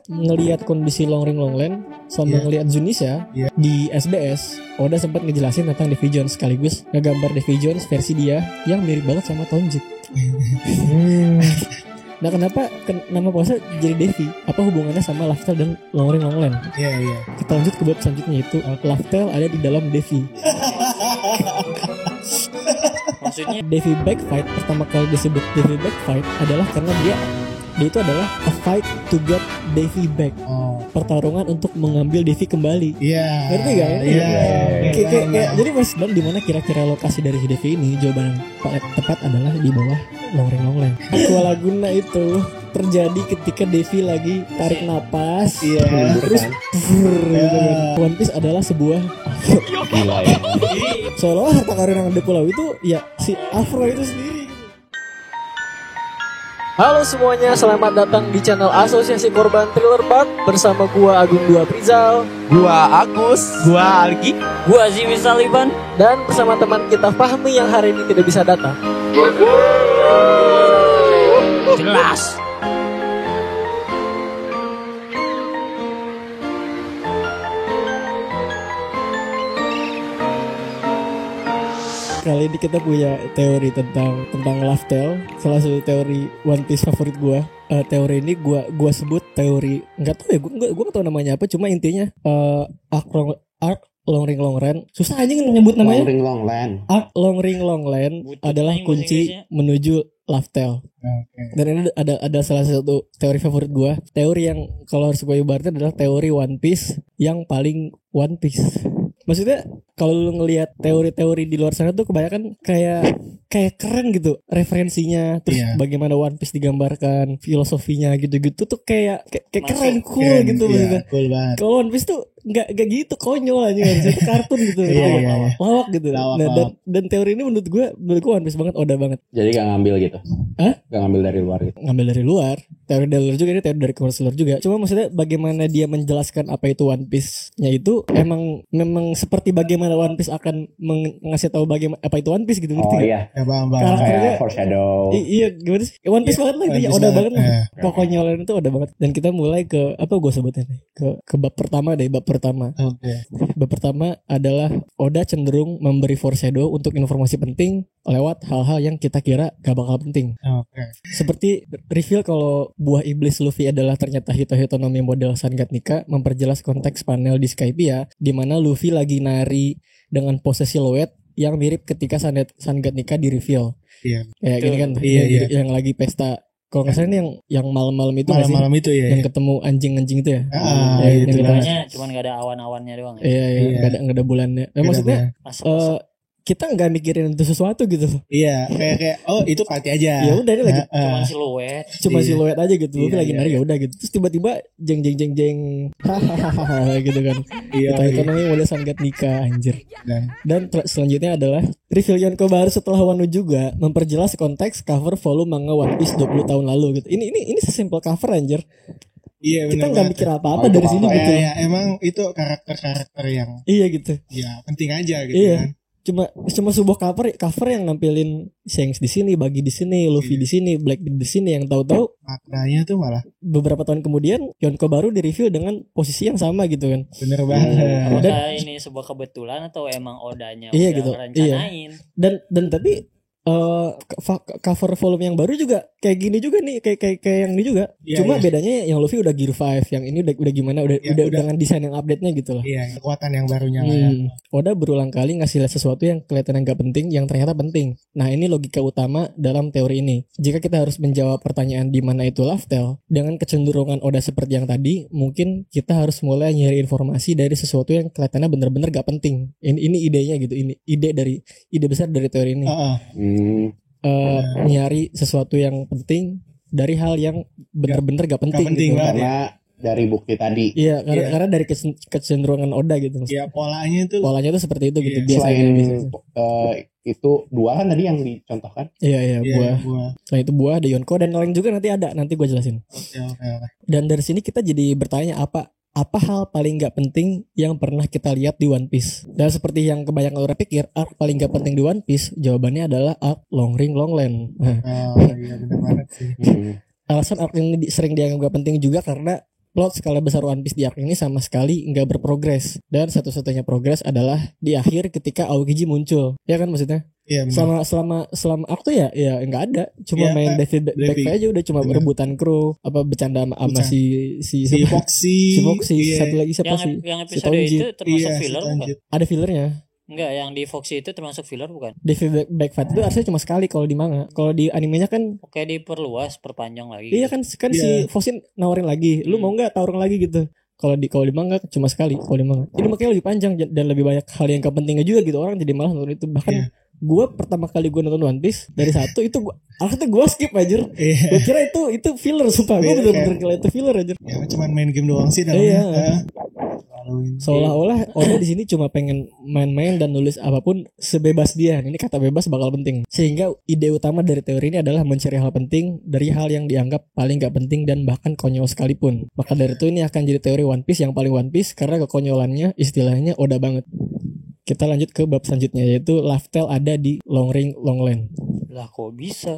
ngelihat kondisi Long Ring Longland sama ngelihat Zunisha di SBS, Oda sempat ngejelasin tentang Davy Jones sekaligus ngegambar Davy Jones versi dia yang mirip banget sama Tonjik. Nah, kenapa nama pose jadi Davy? Apa hubungannya sama Laftel dan Long Ring Longland? Iya. Kita lanjut ke bab selanjutnya, itu Laftel ada di dalam Davy. Maksudnya Davy Backfight, pertama kali disebut Davy Backfight adalah karena dia itu adalah a fight to get Davy back. Pertarungan untuk mengambil Davy kembali. Iya. Ngerti gak? Iya. Jadi Mas, dan di mana kira-kira lokasi dari Davy ini? Jawaban yang paling tepat adalah di bawah Long Ring Longland. Aqua Laguna itu terjadi ketika Davy lagi tarik napas. Iya. Terus gitu kan. One Piece adalah sebuah Gila ya. seolah harta karun yang ada di pulau itu ya si Afro itu sendiri. Halo semuanya, selamat datang di channel Asosiasi Korban Thriller Park bersama gua Agung Dua Prizal, Gua Agus, gua Algi, gua Zimi Saliban dan bersama teman kita Fahmi yang hari ini tidak bisa datang. jelas. Kali ini kita punya teori tentang Laftel, salah satu teori One Piece favorit gua. Teori ini gua sebut teori, nggak tahu ya, gua nggak tahu namanya apa, cuma intinya Arc Long Ring Longland. Susah aja nyebut namanya. Long Ring Longland. Arc Long Ring Longland adalah kunci menuju Laftel. Dan ini ada salah satu teori favorit gua. Teori yang kalau harus gue ibaratkan adalah teori One Piece yang paling One Piece. Maksudnya kalau lu ngelihat teori-teori di luar sana tuh kebanyakan kayak keren gitu referensinya, terus bagaimana One Piece digambarkan, filosofinya gitu-gitu tuh kayak keren, cool gitu maksudnya. Cool banget. Kalau One Piece tuh nggak gitu, konyol aja harusnya itu kartun gitu. Lawak gitu. Nah, dan teori ini menurut gue One Piece banget, Oda banget. Jadi gak ngambil gitu. Hah? Gak ngambil dari luar gitu. Ngambil dari luar. Teori dari luar juga, ini teori dari konselor juga. Cuma maksudnya bagaimana dia menjelaskan apa itu One Piece-nya itu memang seperti bagaimana One Piece akan ngasih tahu bagaimana apa itu One Piece gitu, ngerti Oh gak? iya. Karakternya Kayak foreshadow. iya gimana sih? One Piece banget lah intinya, Oda banget lah. Pokoknya itu Oda banget. Dan kita mulai ke apa gue sebutnya nih? Ke bab pertama deh, bab pertama. Bab pertama adalah Oda cenderung memberi foreshadow untuk informasi penting lewat hal-hal yang kita kira gak bakal penting. Seperti reveal kalau buah iblis Luffy adalah ternyata Hito-Hitonomi model Sangatnika, memperjelas konteks panel di Skypiea di mana Luffy lagi nari dengan pose siluet yang mirip ketika Sangatnika di reveal. Iya. Kayak gini kan. Yang lagi pesta. Kalau nggak salah ini yang malam-malam itu malam itu ya. Yang ketemu anjing-anjing itu ya. Itu Cuman gak ada awan-awannya doang ya. Iya. Nggak ada bulannya. Nah, maksudnya kita nggak mikirin itu sesuatu gitu. Iya, kayak oh itu party aja. Ya udah ini lagi Cuman siluet. Cuma siluet aja gitu. Luffy lagi nari ya udah gitu. Terus tiba-tiba jeng gitu kan. Itu namanya model Sangatnika anjir. Dan selanjutnya adalah reveal Yonko baru setelah Wano juga memperjelas konteks cover volume manga One Piece 20 tahun lalu gitu. Ini sesimpel cover anjir. Iya, kita nggak mikir apa-apa dari sini gitu. Iya, emang itu karakter yang gitu. Iya, penting aja gitu kan. Cuma sebuah cover yang nampilin Shanks di sini, Buggy di sini, Luffy di sini, Blackbeard di sini, yang tahu-tahu maknanya tuh malah beberapa tahun kemudian Yonko baru di-review dengan posisi yang sama gitu kan. Bener banget. Apakah ini sebuah kebetulan atau emang Odanya udah gitu. Rencanain? Dan tapi cover volume yang baru juga kayak gini juga nih, kayak yang ini juga. Cuma bedanya yang Luffy udah Gear 5, yang ini udah gimana, udah dengan desain yang update-nya gitu lah. Iya, kekuatan yang barunya lah ya. Oda berulang kali ngasih lihat sesuatu yang kelihatan gak penting yang ternyata penting. Nah, ini logika utama dalam teori ini. Jika kita harus menjawab pertanyaan di mana itu Laftel, dengan kecenderungan Oda seperti yang tadi, mungkin kita harus mulai nyari informasi dari sesuatu yang kelihatannya bener-bener gak penting. Ini idenya gitu. Ini ide besar dari teori ini. Nyari sesuatu yang penting dari hal yang benar-benar gak penting gitu. Karena dari bukti tadi. Iya, karena dari kecenderungan Oda gitu. Iya, polanya tuh seperti itu gitu biasanya. Selain itu buah kan tadi yang dicontohkan. Iya, buah. Selain itu buah, ada Yonko dan lain juga nanti gue jelasin. Oke. Dan dari sini kita jadi bertanya apa hal paling gak penting yang pernah kita lihat di One Piece. Dan seperti yang kebanyakan orang pikir, arc paling gak penting di One Piece, jawabannya adalah arc Long Ring Longland. Iya benar banget sih. Alasan arc ini sering dianggap gak penting juga karena plot skala besar One Piece di arc ini sama sekali nggak berprogres, dan satu-satunya progres adalah di akhir ketika Aokiji muncul, ya kan maksudnya. Iya, benar. Selama aku ya nggak ada, cuma main David Backpack aja udah, cuma rebutan kru, apa bercanda sama si Foxy, satu lagi siapa sih, yang si episode Tonji. itu termasuk filler bukan? Ada fillernya. Enggak, yang di Foxy itu termasuk filler bukan? David Backpack itu harusnya cuma sekali kalau di manga, kalau di animenya kan Oke, diperluas, perpanjang lagi. iya kan si Foxy nawarin lagi, lu mau nggak tawarin lagi gitu. Kalau di manga cuma sekali kalau di manga. Ini makanya lebih panjang dan lebih banyak hal yang kepentingan juga gitu, orang jadi malah nonton itu. Bahkan gue pertama kali gue nonton One Piece dari satu itu gue skip aja. Gue kira itu filler, sumpah gue bener-bener kira itu filler aja. Ya cuman main game doang sih namanya. Seolah-olah Oda di sini cuma pengen main-main dan nulis apapun sebebas dia. Ini kata bebas bakal penting. Sehingga ide utama dari teori ini adalah mencari hal penting dari hal yang dianggap paling gak penting dan bahkan konyol sekalipun. Maka dari itu ini akan jadi teori One Piece yang paling One Piece karena kekonyolannya istilahnya Oda banget. Kita lanjut ke bab selanjutnya, yaitu Laftel ada di Long Ring Longland. Lah kok bisa?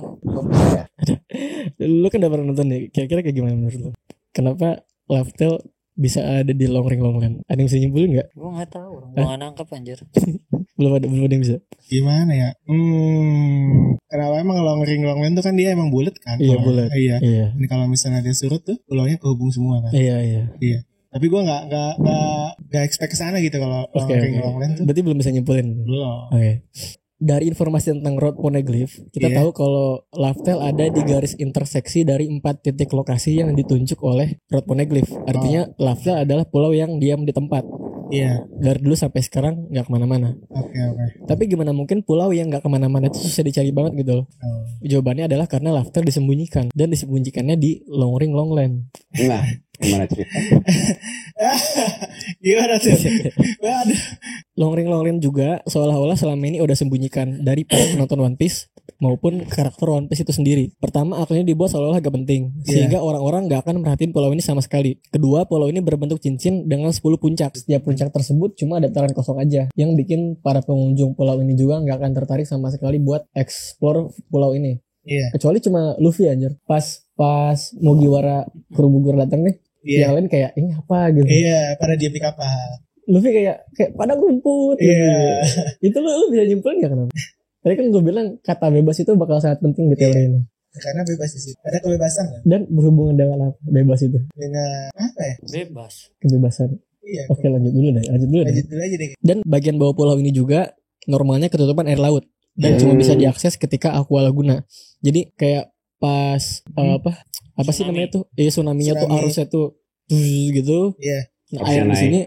Lu kan udah pernah nonton nih, kira-kira kayak gimana menurut lu? Kenapa Laftel bisa ada di Long Ring Longland? Ada yang bisa nyimpulin gak? Gue gak tahu, gue gak nangkep anjir. belum ada yang bisa. Gimana ya? Kenapa emang Long Ring Longland tuh kan dia emang bulat kan? Iya bulat. Iya. Ini kalau misalnya dia surut tuh pulaunya kehubung semua kan? Iya. Tapi gue nggak expect kesana gitu kalau Long Ring Longland tuh. Berarti belum bisa nyimpulin. Belum. Oke. Dari informasi tentang Road Poneglyph, kita tahu kalau Laftel ada di garis interseksi dari 4 titik lokasi yang ditunjuk oleh Road Poneglyph. Artinya Laftel adalah pulau yang diam di tempat. Iya. Dari dulu sampai sekarang nggak kemana-mana. Oke. Tapi gimana mungkin pulau yang nggak kemana-mana itu susah dicari banget gitu loh. Jawabannya adalah karena Laftel disembunyikan, dan disembunyikannya di Long Ring Longland. Nah, gimana cerita? Gimana tuh? Long Ring Longland juga seolah-olah selama ini udah sembunyikan dari para penonton One Piece maupun karakter One Piece itu sendiri. Pertama, akhirnya dibuat seolah-olah gak penting, sehingga orang-orang gak akan merhatiin pulau ini sama sekali. Kedua, pulau ini berbentuk cincin dengan 10 puncak. Setiap puncak tersebut cuma dataran kosong aja, yang bikin para pengunjung pulau ini juga gak akan tertarik sama sekali buat explore pulau ini. Kecuali cuma Luffy anjir. Pas Mugiwara Kurobugur datang nih, yang lain kayak ini apa gitu. Pada dia pick apa? Luffy kayak padang rumput gitu. Itu lu bisa nyimpulin gak kenapa? Tadi kan gue bilang kata bebas itu bakal sangat penting di teori ini. Karena bebas di situ. Ada kebebasan kan? Dan berhubungan dengan apa? Bebas itu. Dengan apa ya? Bebas. Kebebasan. Iya. Oke, lanjut dulu deh. Lanjut dulu aja deh. Dan bagian bawah pulau ini juga normalnya ketutupan air laut dan cuma bisa diakses ketika Aqua Laguna. Jadi kayak pas apa sih namanya tuh? Tsunami-nya tuh arusnya tuh gitu. Iya. Nah, air di sini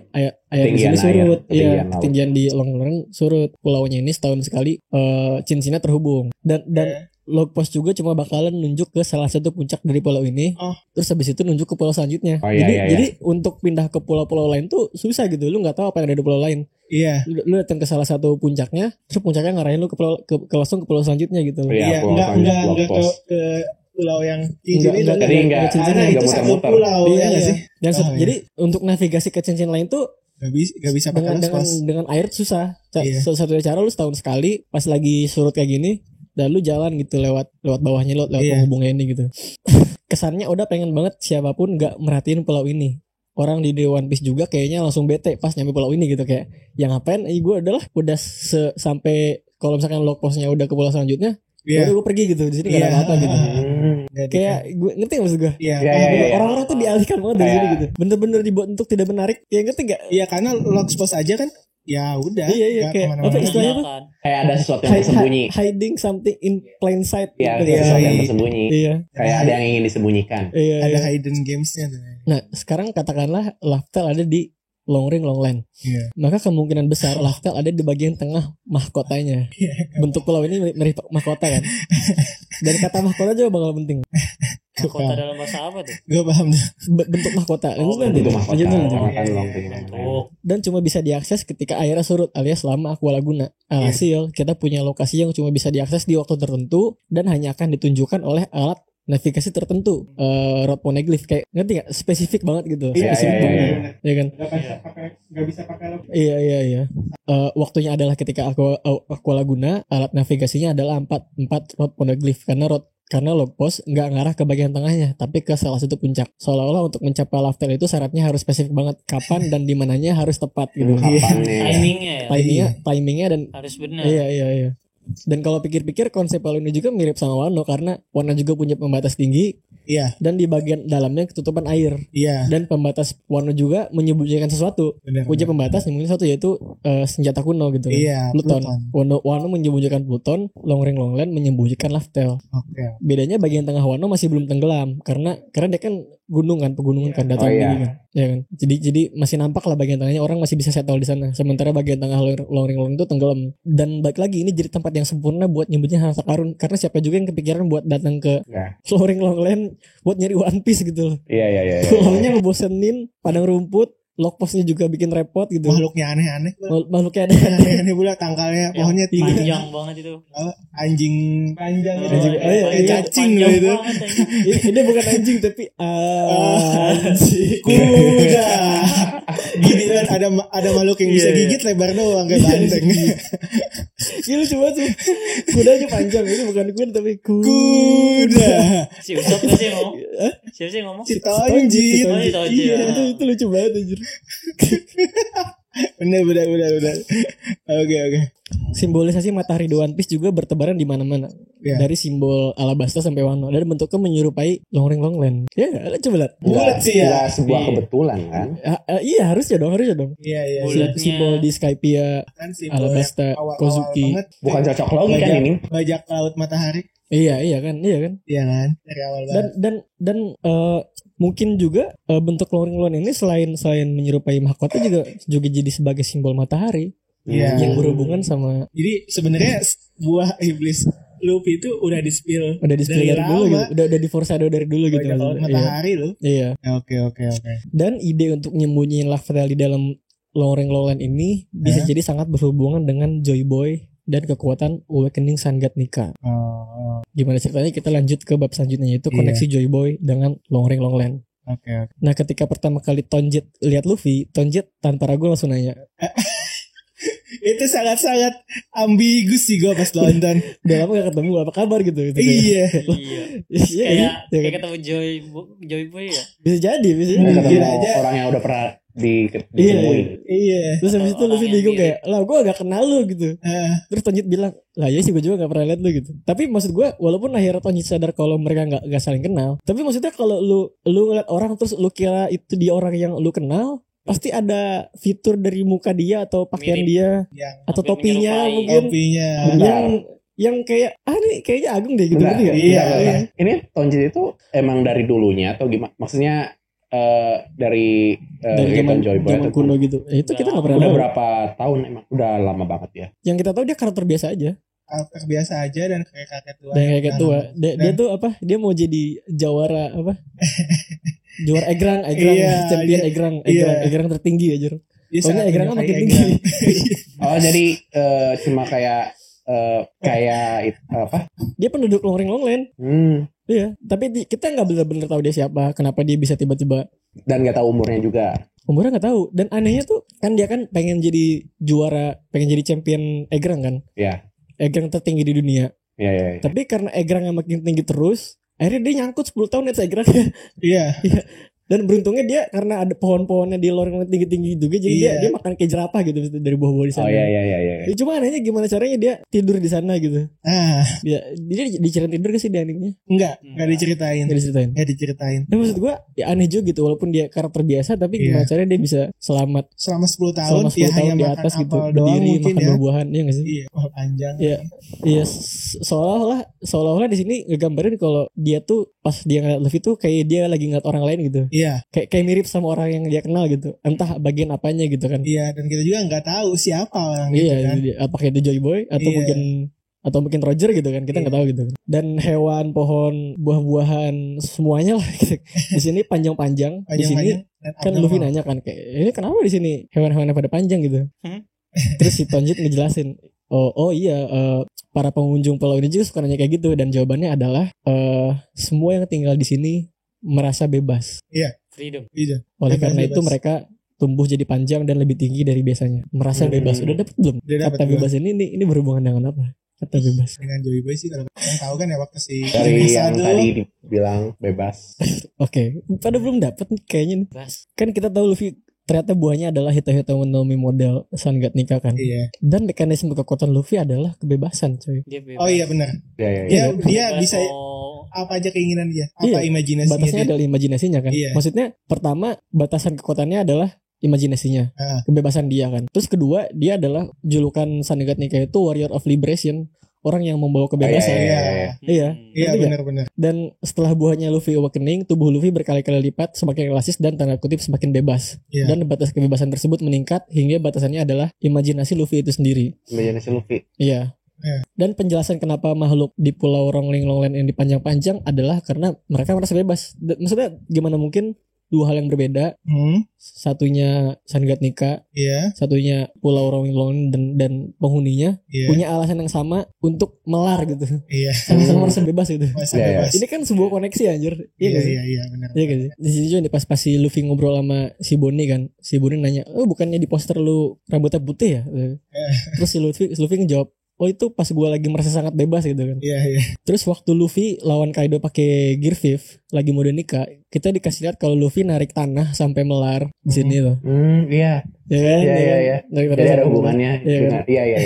di sini surut. Iya, ketinggian di Longland surut. Pulaunya ini setahun sekali cincinnya terhubung. Dan log post juga cuma bakalan nunjuk ke salah satu puncak dari pulau ini. Terus habis itu nunjuk ke pulau selanjutnya. Jadi untuk pindah ke pulau-pulau lain tuh susah gitu. Lu enggak tahu apa yang ada di pulau lain. Iya. Lu datang ke salah satu puncaknya, terus puncaknya ngarahin lu ke langsung ke pulau selanjutnya gitu. Iya, enggak ke pulau yang cincin itu. Karena itu satu pulau sih. Jadi untuk navigasi ke cincin lain tuh gak bisa pakai dengan air susah. Satu cara lu setahun sekali pas lagi surut kayak gini, dan lu jalan gitu lewat bawahnya, lewat penghubungnya ini gitu. Kesannya udah pengen banget siapapun gak merhatiin pulau ini. Orang di One Piece juga kayaknya langsung bete pas nyampe pulau ini gitu, kayak yang ngapain? Gue udah sampai kalau misalkan log postnya udah ke pulau selanjutnya, udah gue pergi gitu, di sini gak ada apa-apa gitu. Kayak gue ngerti gak maksud gue? Orang-orang tuh dialihkan banget dari sini gitu. Bener-bener dibuat untuk tidak menarik. Ya ngerti gak? Iya, karena log post aja kan. Ya udah. Iya kayak apa istilahnya tuh? Kayak ada sesuatu yang tersembunyi. Hiding something in plain sight. Iya, sesuatu yang tersembunyi. Iya. Kayak ada yang ingin disembunyikan. Ada hidden gamesnya tuh. Nah, sekarang katakanlah Laftel ada di Long Ring Longland. Maka kemungkinan besar Laftel ada di bagian tengah mahkotanya. Bentuk pulau ini mirip mahkota kan. Dan kata mahkota juga bakal penting. Mahkota dalam bahasa apa tuh? Gak paham tuh. Bentuk mahkota. Bentuk mahkota. Dan cuma bisa diakses ketika airnya surut alias selama Aqua Laguna. Alhasil kita punya lokasi yang cuma bisa diakses di waktu tertentu dan hanya akan ditunjukkan oleh alat navigasi tertentu. Road Poneglyph kayak ngerti gak? Spesifik banget gitu. Spesifik banget. Iya kan? Gak bisa pakai lo. Iya. Waktunya adalah ketika Aqua Laguna, alat navigasinya adalah 4 Road Poneglyph karena Road karena log post nggak ngarah ke bagian tengahnya, tapi ke salah satu puncak. Seolah-olah untuk mencapai lifestyle itu syaratnya harus spesifik banget, kapan dan di mananya harus tepat gitu. Kapannya. Timingnya ya. Timingnya dan Harus benar. iya. Dan kalau pikir-pikir konsep Wano ini juga mirip sama Wano karena Wano juga punya pembatas tinggi. Iya. Dan di bagian dalamnya ketutupan air. Iya. Dan pembatas Wano juga menyembunyikan sesuatu. Punya pembatas menyembunyikan sesuatu yaitu senjata kuno gitu. Iya. Pluton. Wano menyembunyikan Pluton, Longring Longland menyembunyikan Laftel. Oke. Bedanya bagian tengah Wano masih belum tenggelam karena dia kan pegunungan kan dataran tinggi kan. Ya kan. Jadi masih nampak lah bagian tengahnya, orang masih bisa settle di sana. Sementara bagian tengah Longring Longland itu tenggelam. Dan balik lagi ini jadi tempat yang sempurna buat nyebutnya harta karun karena siapa juga yang kepikiran buat datang ke Longring Longland buat nyari One Piece gitu loh. Iya. Pulangnya ngebosenin, padang rumput, log postnya juga bikin repot gitu. Makhluknya aneh-aneh. Makhluknya aneh Pula tangkalnya pohonnya tinggi. Panjang banget itu. Anjing panjang itu. Cacing itu. Ini bukan anjing tapi anjing. Kuda. Gini kan ada makhluk yang bisa gigit lebar doang kayak banteng. Gila coba tuh. Kudanya panjang, ini bukan kuda tapi kuda. Si Usop gak sih ngomong? Siapa sih ngomong? Si Tonjit. Iya, itu lucu banget anjir. Bener. Oke. Simbolisasi matahari di One Piece juga bertebaran di mana-mana. Dari simbol Alabasta sampai Wano dan bentuknya menyerupai Longring Longland. Ya, coba lihat. Bulat sih ya. Sebuah kebetulan kan? Iya, harusnya dong. Iya. Simbol di Skypiea, Kan Alabasta, Kozuki. Bukan cocok logi kan ini? Bajak laut matahari. Iya kan. Iya kan? Dari awal banget. Dan mungkin juga bentuk Longring Longland ini selain menyerupai mahkota juga jadi sebagai simbol matahari. Iya. Yang berhubungan sama. Jadi sebenarnya buah iblis Luffy itu udah di-spill dari dulu gitu. Udah di foreshadow dari dulu gitu. Bajak laut matahari loh. Iya. Oke. Dan ide untuk nyembunyiin Laftel di dalam Longring Longland ini bisa jadi sangat berhubungan dengan Joy Boy dan kekuatan Awakening Sun God Nika. Gimana ceritanya, kita lanjut ke bab selanjutnya, yaitu koneksi Joy Boy dengan Longring Longland. Oke. Nah, ketika pertama kali Tonjit lihat Luffy, Tonjit tanpa ragu langsung nanya. Itu sangat-sangat ambigus sih gue pas nonton. Udah lama gak ketemu, apa kabar gitu. Iya. Kayak ketemu Joy Boy ya. Bisa jadi. Ketemu orang yang udah pernah ditemuin. Iya. Terus habis itu Luffy bingung kayak, lah gue gak kenal lu gitu. Terus Tonjit bilang, lah ya sih gue juga gak pernah lihat lu gitu. Tapi maksud gue, walaupun akhirnya Tonjit sadar kalau mereka gak saling kenal, tapi maksudnya kalau lu ngeliat orang terus lu kira itu dia orang yang lu kenal, pasti ada fitur dari muka dia atau pakaian dia atau topinya mungkin yang kayak nih kayaknya Agung deh gitu. Iya. Ini Tonjit itu emang dari dulunya atau gimana? Maksudnya dari zaman kuno gitu. Itu kita nggak pernah udah tahu. Berapa tahun emang? Udah lama banget ya. Yang kita tahu dia karakter biasa aja. Karakter biasa aja dan kayak kakek tua. Dan kakek tua. Dia tuh apa? Dia mau jadi jawara apa? Juara Egrang, champion Egrang tertinggi aja. Soalnya Egrang makin tinggi. Oh jadi cuma kayak apa? Dia penduduk Longring Longland. Iya, tapi kita nggak benar-benar tahu dia siapa, kenapa dia bisa tiba-tiba. Dan nggak tahu umurnya juga. Umurnya nggak tahu. Dan anehnya tuh kan dia kan pengen jadi juara, pengen jadi champion Egrang kan. Iya. Egrang tertinggi di dunia. Iya. Tapi karena Egrang yang makin tinggi terus, akhirnya dia nyangkut 10 tahun di atas Egrang. Iya. Dan beruntungnya dia karena ada pohon-pohonnya di Longring tinggi-tinggi juga, jadi dia makan kayak jerapah gitu dari buah-buah di sana. Oh iya. Ya, cuma anehnya gimana caranya dia tidur di sana gitu. Dia diceritain tidur gak sih di animenya? Enggak diceritain. Enggak diceritain. Dan maksud gue ya aneh juga gitu, walaupun dia karakter biasa tapi gimana caranya dia bisa selamat selama 10 tahun hanya di atas gitu, berdiri makan buah-buahan, ya nggak sih? Iya, panjang. Iya, seolah-olah di sini ngegambarin kalau dia tuh pas dia ngeliat Luffy tuh kayak dia lagi ngeliat orang lain gitu. Iya. Kayak mirip sama orang yang dia kenal gitu. Entah bagian apanya gitu kan. Iya, dan kita juga nggak tahu siapa orang itu kan. Iya, apakah itu Joy Boy atau mungkin Roger gitu kan. Kita nggak tahu gitu. Dan hewan, pohon, buah-buahan semuanya lah gitu. Di sini panjang-panjang. Di sini kan Luffy nanya kan kayak, ini kenapa di sini hewan-hewannya pada panjang gitu. Terus si Tonjit ngejelasin, oh iya, para pengunjung pulau ini juga suka nanya kayak gitu, dan jawabannya adalah semua yang tinggal di sini merasa bebas. Iya. Freedom. Oleh karena itu mereka tumbuh jadi panjang dan lebih tinggi dari biasanya. Merasa bebas. Udah dapet belum? Kata bebas ini berhubungan dengan apa? Kata bebas. Dengan Joy Boy sih kalau yang tahu kan ya waktu si Dari yang Sado. tadi dibilang bebas. Oke, pada belum dapat nih kayaknya nih. Bebas. Kan kita tahu Luffy ternyata buahnya adalah Hito Nomi model Sun God Nika kan. Iya. Dan mekanisme kekuatan Luffy adalah kebebasan, coy. Dia bebas. Oh iya benar. Ya. Dia Bebas bisa mau- apa aja keinginan dia, apa Iya, imajinasinya Batasnya dia. adalah imajinasinya kan. Iya. Maksudnya pertama batasan kekuatannya adalah imajinasinya, kebebasan dia kan. Terus kedua dia adalah julukan Sun God Nika itu Warrior of Liberation, orang yang membawa kebebasan. Iya. Iya. Iya Ngerti gak? benar-benar. Dan setelah buahnya Luffy Awakening, tubuh Luffy berkali-kali lipat semakin elastis dan tanda kutip semakin bebas. Iya. Dan batas kebebasan tersebut meningkat hingga batasannya adalah imajinasi Luffy itu sendiri. Imajinasi Luffy. Iya. Iya. Dan penjelasan kenapa makhluk di Pulau Rongling Longland yang dipanjang-panjang adalah karena mereka merasa bebas. Maksudnya gimana mungkin dua hal yang berbeda, satunya Sun God Nika, Iya. satunya Pulau Rongling Longland dan penghuninya Iya. punya alasan yang sama untuk melar gitu. Iya. Sama-sama merasa bebas gitu. Masa Iya, bebas. Ini kan sebuah koneksi anjir. Iya Iya gak sih? iya benar. Iya kan sih? Di sini juga nih pas si Luffy ngobrol sama si Bonnie kan. Si Bonnie nanya, "Oh, bukannya di poster lu rambutnya putih ya?" Terus si Luffy ngejawab, "Oh, itu pas gue lagi merasa sangat bebas gitu kan." Iya iya. Terus waktu Luffy lawan Kaido pakai Gear 5 lagi mode Nika, kita dikasih lihat kalau Luffy narik tanah sampai melar di sini loh. Iya. Ya kan? Iya, iya, iya. Narik tanah Jadi ada sampai hubungannya. melar. Iya, kan? Iya.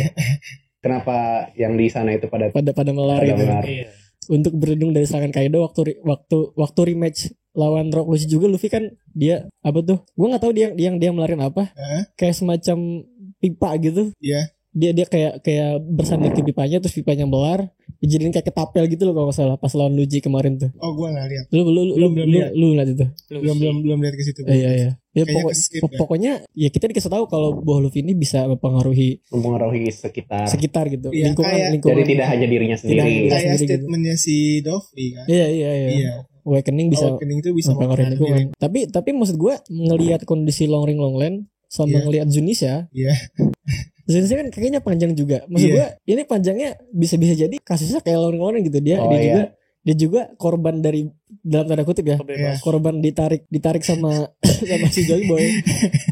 Kenapa yang di sana itu pada Pada melar pada gitu. melar? Iya. Untuk berlindung dari serangan Kaido waktu rematch lawan Rock Lee juga, Luffy kan dia apa tuh? Gue nggak tahu dia melarin apa. Kayak semacam pipa gitu. Iya. Dia kayak bersandar ke pipanya, terus pipanya melar, dijadiin kayak ketapel gitu loh kalau nggak salah pas lawan Luffy kemarin tuh. Oh gua nggak lihat. Belum lihat itu. Belum lihat ke situ. Iya. Ya, Kayaknya ke-skip ya. pokoknya ya kita dikasih tahu kalau buah Luffy ini bisa mempengaruhi Mempengaruhi sekitar. gitu. Iya, lingkungan. Jadi tidak hanya dirinya sendiri. Tidak. Kayak sendiri gitu. statementnya si Dovi kan. Iya. Iya. Awakening bisa Awakening itu bisa mempengaruhi mempengaruhi. lingkungan. Tapi maksud gue ngelihat kondisi Longland sama Iya. ngelihat Zunisha. Iya. Zunisha kan kakinya panjang juga. Maksud Iya. gue ini panjangnya bisa jadi kasusnya kayak Longland gitu. Dia iya. juga korban dari dalam tanda kutip ya. Bebas. Korban ditarik sama sama si Joy Boy.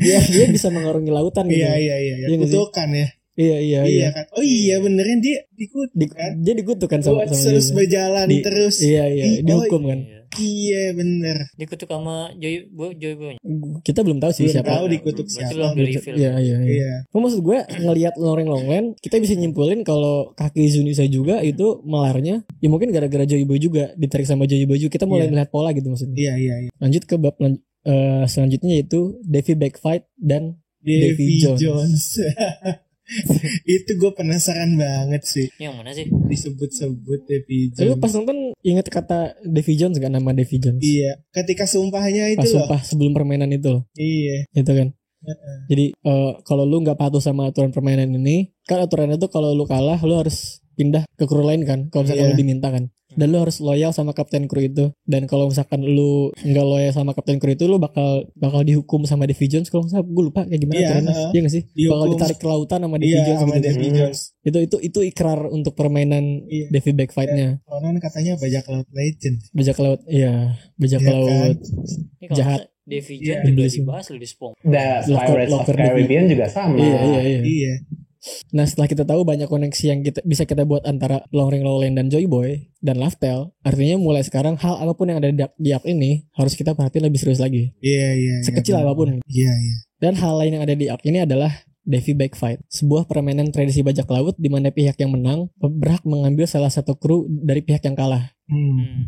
Dia bisa mengarungi lautan gitu. Iya. Iya nggak sih? Kutukan ya. Iya. Kan. Oh iya beneran dia dikutukan. Dia dikutuk kan sama Buat terus Joy Boy. berjalan terus. Iya, dihukum kan. Iya. Iya bener. Dikutuk sama Joy Boy. Kita belum tahu sih Belum siapa. tahu dikutuk Berarti siapa. belum di reveal. Iya. Iya. Maksud gue ngelihat Longland, kita bisa nyimpulin kalau kaki Zunisha juga itu melarnya, ya mungkin gara-gara Joy Boy juga ditarik sama Joy Boy juga. Kita mulai Iya. melihat pola gitu maksudnya. Iya. Lanjut ke bab selanjutnya yaitu Davy Backfight dan Davy Jones. Jones. Itu gue penasaran banget sih. Yang mana sih? Disebut-sebut Davy Lu Jones. pas nonton inget kata Davy Jones gak, nama Davy Jones? Iya. Ketika sumpahnya Pas itu loh. sumpah sebelum permainan itu loh. Iya. Itu kan. Jadi kalau lu nggak patuh sama aturan permainan ini, kan aturannya tuh kalau lu kalah lu harus pindah ke kru lain kan, kalau misalkan Iya. lu diminta kan. Dan lu harus loyal sama kapten kru itu. Dan kalau misalkan lu nggak loyal sama kapten kru itu, lu bakal dihukum sama Davy Jones. Kalau misalkan gue lupa kayak gimana Iya, aturannya. Iya nggak sih? dihukum. Bakal ditarik ke lautan sama Davy Iya Jones sama gitu. Davy Jones. Itu ikrar untuk permainan Iya. Davy Backfight-nya. Konon katanya bajak laut legend. Bajak laut, iya, bajak Iya laut. Ini kalau Jahat. Davy Iya. Jones juga Iblis. dibahas lebih spong. The Pirates of Locker Caribbean juga sama. Iya. Iya. Nah setelah kita tahu banyak koneksi yang bisa kita buat antara Longland dan Joy Boy dan Laftel, artinya mulai sekarang hal apapun yang ada di arc ini harus kita perhatiin lebih serius lagi. Iya. Sekecil apapun. Iya. Dan hal lain yang ada di arc ini adalah Davy Backfight, sebuah permainan tradisi bajak laut di mana pihak yang menang berhak mengambil salah satu kru dari pihak yang kalah.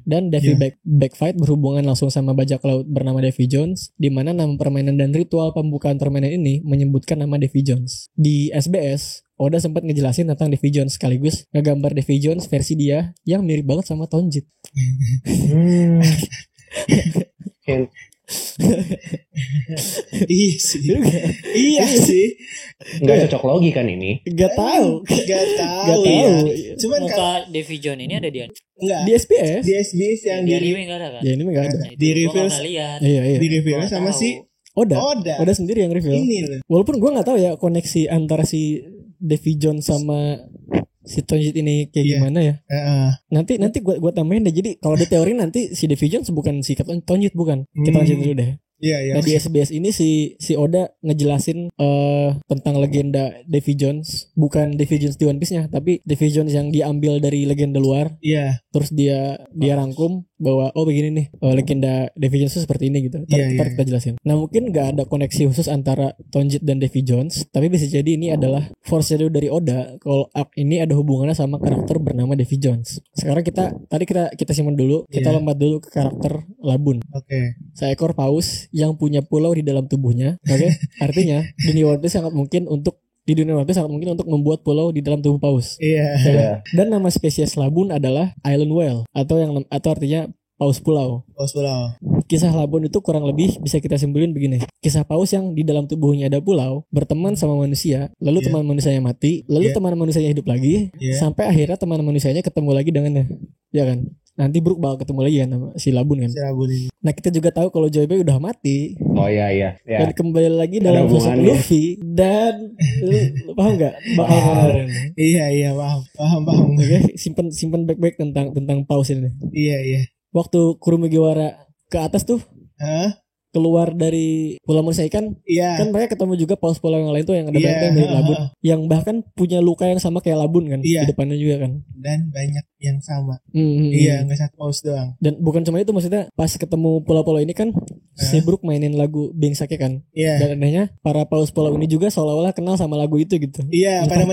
Dan Davy Backfight berhubungan langsung sama bajak laut bernama Davy Jones, di mana nama permainan dan ritual pembukaan permainan ini menyebutkan nama Davy Jones. Di SBS, Oda sempat ngejelasin tentang Davy Jones sekaligus ngegambar Davy Jones versi dia yang mirip banget sama Tonjit. Iya sih. Iya sih. Nggak cocok logi kan ini? Gak tahu. Gak tahu. Gak Ya. tahu. Cuman Muka kalau Davy Jones ini ada di enggak Di SBS. di SBS yang di di anime nggak ada kan? Ya ini mah gak ada. Nah, itu di gua reveal- nggak pernah lihat. Iya. di reveal Gua sama tahu. si Oda Oda. sendiri yang reveal. Ini loh. Walaupun gue nggak tahu ya koneksi antara si Davy Jones sama si Tonjit ini kayak Iya. gimana ya. Heeh. Nanti gua tambahin deh. Jadi kalau di teori nanti si Davy Jones bukan si Captain Tonjit bukan. Kita lanjut dulu deh. Iya. Nah di SBS ini si Oda ngejelasin tentang legenda Davy Jones, bukan Davy Jones di One Piece-nya, tapi Davy Jones yang diambil dari legenda luar. Iya. Terus dia rangkum bahwa begini nih legenda Davy Jones itu seperti ini gitu. Ntar kita jelasin. Nah mungkin nggak ada koneksi khusus antara Tonjit dan Davy Jones, tapi bisa jadi ini adalah foreshadow dari Oda kalau arc ini ada hubungannya sama karakter bernama Davy Jones. Sekarang kita simpan dulu, kita lompat dulu ke karakter Labun. Oke. Seekor paus yang punya pulau di dalam tubuhnya. Oke. Artinya di dunia One Piece sangat mungkin untuk membuat pulau di dalam tubuh paus. Iya. Dan nama spesies Labun adalah Island Whale atau artinya paus pulau. Kisah Labun itu kurang lebih bisa kita simpulin begini. Kisah paus yang di dalam tubuhnya ada pulau, berteman sama manusia, lalu teman manusianya mati, lalu teman manusianya hidup lagi, sampai akhirnya teman manusianya ketemu lagi dengannya. Ya kan? Nanti Brook bakal ketemu lagi kan sama si Labun kan. Ini. Nah kita juga tahu kalau Joy Boy udah mati. Oh iya. Dan kembali lagi dalam sosok Luffy. Dan lu paham nggak? Iya paham. Oke, simpen baik-baik tentang paus ini. Iya. Waktu Kuromugiwara ke atas tuh, keluar dari Pulau Manusia Ikan, kan mereka ketemu juga paus pulau yang lain tuh yang ada banyak mirip Labun, yang bahkan punya luka yang sama kayak Labun kan, di depannya juga kan. Dan banyak yang sama. Iya, nggak satu paus doang. Dan bukan cuma itu, maksudnya pas ketemu pulau-pulau ini kan, si Brook mainin lagu Bengsake kan. Dan anehnya para paus pulau ini juga seolah-olah kenal sama lagu itu gitu. Iya, pada